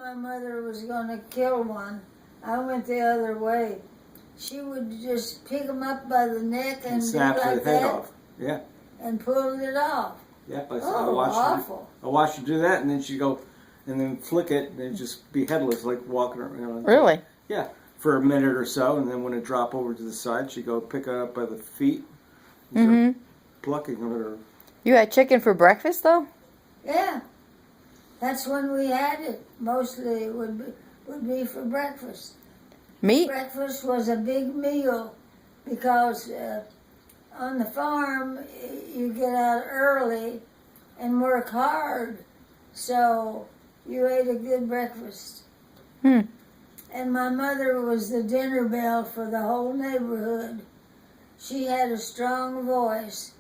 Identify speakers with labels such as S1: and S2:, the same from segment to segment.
S1: my mother was going to kill one, I went the other way. She would just pick them up by the neck and
S2: snap
S1: do like
S2: the head
S1: that,
S2: off. Yeah.
S1: and pull it off.
S2: Yep.
S1: Awful.
S2: I watched her do that, and then she'd go, and then flick it, and it'd just be headless, like walking around. You know,
S3: Really?
S2: Yeah. For a minute or so, and then when it dropped over to the side, she'd go pick it up by the feet. And plucking of it. Or...
S3: You had chicken for breakfast, though?
S1: Yeah. That's when we had it. Mostly it would be for breakfast.
S3: Meat?
S1: Breakfast was a big meal because on the farm you get out early and work hard, so you ate a good breakfast. And my mother was the dinner bell for the whole neighborhood. She had a strong voice,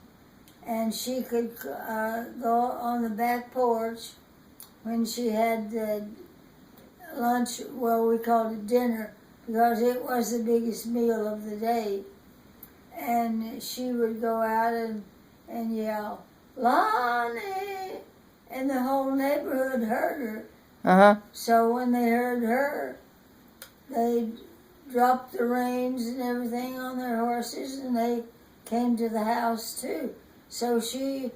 S1: and she could go on the back porch when she had lunch, well, we called it dinner, because it was the biggest meal of the day. And she would go out and yell, "Lonnie!" And the whole neighborhood heard her. So when they heard her, they dropped the reins and everything on their horses, and they came to the house too. So she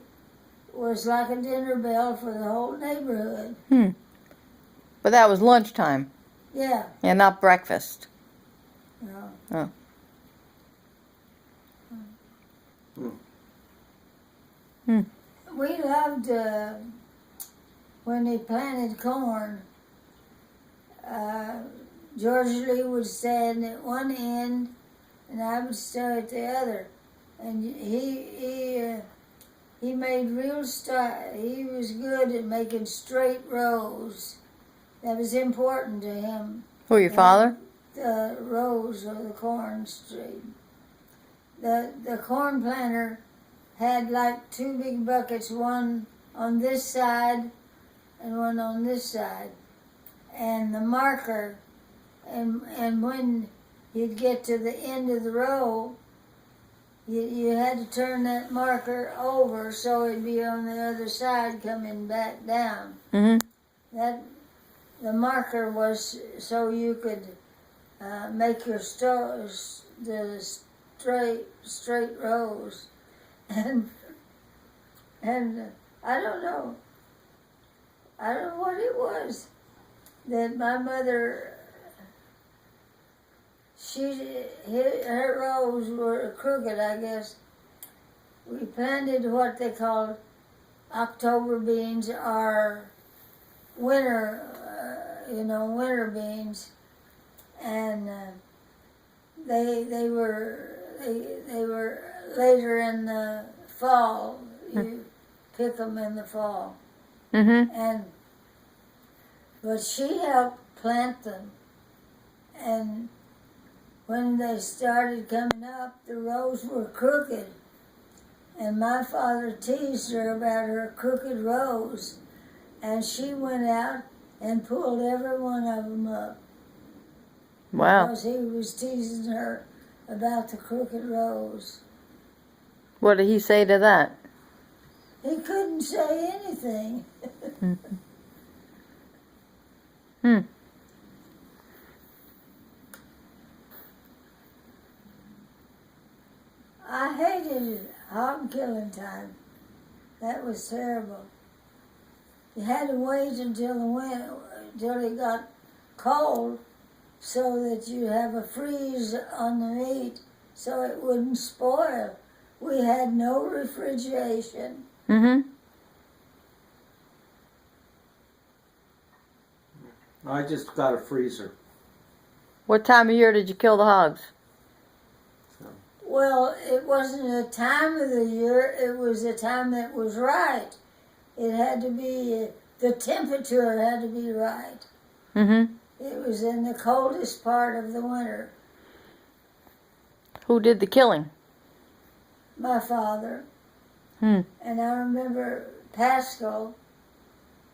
S1: was like a dinner bell for the whole neighborhood.
S3: But that was lunchtime.
S1: Yeah.
S3: And not breakfast.
S1: No.
S3: Oh.
S1: We loved when they planted corn. George Lee would stand at one end, and I would stay at the other. And he made real he was good at making straight rows. That was important to him.
S3: Who, your father?
S1: The rows of the corn straight. The corn planter had like two big buckets, one on this side and one on this side. And the marker, and when you'd get to the end of the row, you had to turn that marker over so it'd be on the other side coming back down. That the marker was so you could make your the straight rows, and I don't know what it was that my mother. Her rows were crooked, I guess. We planted what they called October beans, or winter, winter beans, and they were later in the fall. You pick them in the fall, but she helped plant them, and when they started coming up, the rows were crooked. And my father teased her about her crooked rows. And she went out and pulled every one of them up.
S3: Wow.
S1: Because he was teasing her about the crooked rows.
S3: What did he say to that?
S1: He couldn't say anything. I hated hog killing time. That was terrible. You had to wait until it got cold, so that you have a freeze on the meat, so it wouldn't spoil. We had no refrigeration.
S2: I just got a freezer.
S3: What time of year did you kill the hogs?
S1: Well, it wasn't a time of the year, it was a time that was right. It had to be, the temperature had to be right. It was in the coldest part of the winter.
S3: Who did the killing?
S1: My father. And I remember Pascal,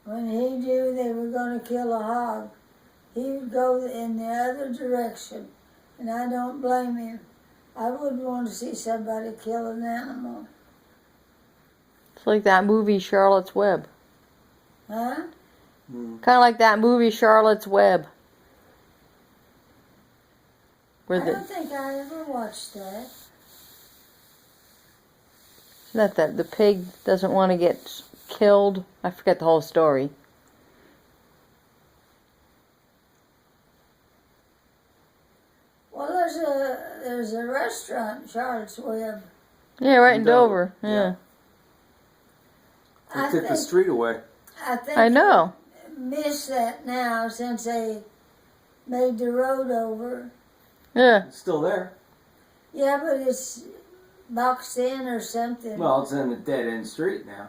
S1: when he knew they were going to kill a hog, he would go in the other direction, and I don't blame him. I wouldn't want to see somebody kill an animal.
S3: It's like that movie Charlotte's Web.
S1: Huh?
S2: Mm.
S3: Kind of like that movie Charlotte's Web. Where
S1: I
S3: the,
S1: don't think I ever watched that.
S3: that the pig doesn't want to get killed. I forget the whole story.
S1: Well, there's a restaurant, Charlotte's Web.
S3: Yeah, right in
S2: In
S3: Dover.
S2: Dover,
S3: Yeah.
S2: They
S1: I
S2: took the
S1: think,
S2: street away.
S1: I think
S3: I know.
S1: they miss that now since they made the road over.
S3: Yeah.
S2: It's still there.
S1: Yeah, but it's boxed in or something.
S2: Well, it's in the dead end street now.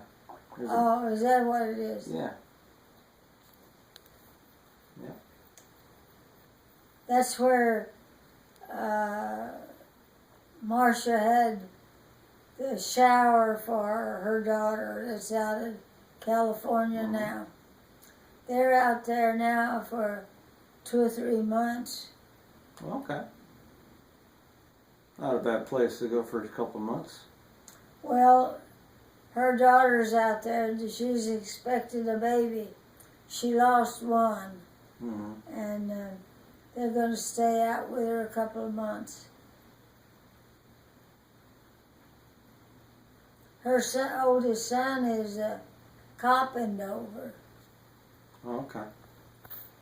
S2: There's a-
S1: Oh, is that what it is?
S2: yeah.
S1: That's where Marcia had the shower for her daughter that's out in California now. They're out there now for 2 or 3 months.
S2: Okay. Not a bad place to go for a couple months.
S1: Well, her daughter's out there and she's expecting a baby. She lost one,
S2: Mm-hmm.
S1: and they're going to stay out with her a couple of months. Her oldest son is a cop in Dover.
S2: Okay.